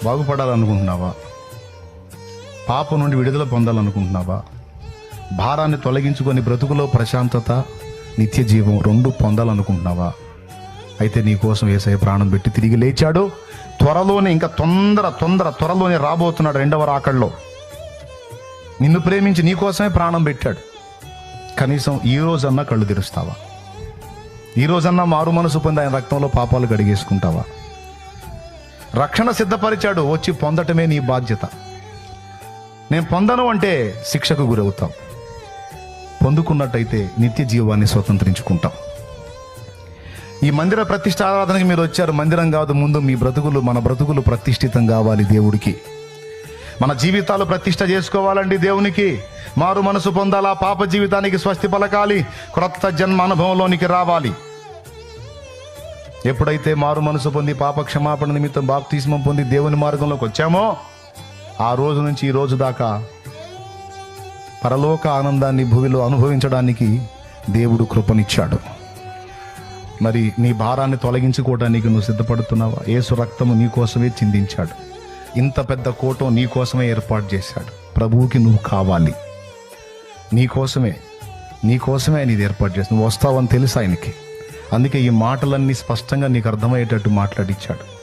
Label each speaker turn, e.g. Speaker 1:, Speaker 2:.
Speaker 1: బాగుపడాలనుకుంటున్నావా? పాపం నుండి విడుదల పొందాలనుకుంటున్నావా? భారాన్ని తొలగించుకొని బ్రతుకులో ప్రశాంతత, నిత్య జీవం రెండు పొందాలనుకుంటున్నావా? అయితే నీ కోసం యేసయ్య ప్రాణం పెట్టి తిరిగి లేచాడు. త్వరలోనే, ఇంకా త్వరలోనే రాబోతున్నాడు రెండవ రాకడలో. నిన్ను ప్రేమించి నీ కోసమే ప్రాణం పెట్టాడు. కనీసం ఈ రోజన్నా కళ్ళు తెరుస్తావా? ఈ రోజన్నా మారు మనసు పొంది ఆయన రక్తంలో పాపాలు కడిగేసుకుంటావా? రక్షణ సిద్ధపరిచాడు, వచ్చి పొందటమే నీ బాధ్యత. నేను పొందను అంటే శిక్షకు గురవుతాం. పొందుకున్నట్టయితే నిత్య జీవాన్ని స్వతంత్రించుకుంటాం. ఈ మందిర ప్రతిష్ఠ ఆరాధనకి మీరు వచ్చారు. మందిరం కాదు, ముందు మీ బ్రతుకులు, మన బ్రతుకులు ప్రతిష్ఠితం కావాలి దేవుడికి. మన జీవితాలు ప్రతిష్ఠ చేసుకోవాలండి దేవునికి. మారు మనసు పొందాలా, పాప జీవితానికి స్వస్తి పలకాలి, క్రొత్త జన్మ అనుభవంలోనికి రావాలి. ఎప్పుడైతే మారు మనసు పొంది పాప క్షమాపణ నిమిత్తం బాప్తిస్మం పొంది దేవుని మార్గంలోకి వచ్చామో, ఆ రోజు నుంచి ఈ రోజు దాకా పరలోక ఆనందాన్ని భూమిలో అనుభవించడానికి దేవుడు కృపనిచ్చాడు. మరి నీ భారాన్ని తొలగించుకోవడానికి నువ్వు సిద్ధపడుతున్నావా? యేసు రక్తము నీ కోసమే చిందించాడు. ఇంత పెద్ద కూటం నీ కోసమే ఏర్పాటు చేశాడు. ప్రభువుకి నువ్వు కావాలి. నీ కోసమే ఆయన ఇది ఏర్పాటు చేసి నువ్వు వస్తావని తెలుసు ఆయనకి. అందుకే ఈ మాటలన్నీ స్పష్టంగా నీకు అర్థమయ్యేటట్టు మాట్లాడిచ్చాడు.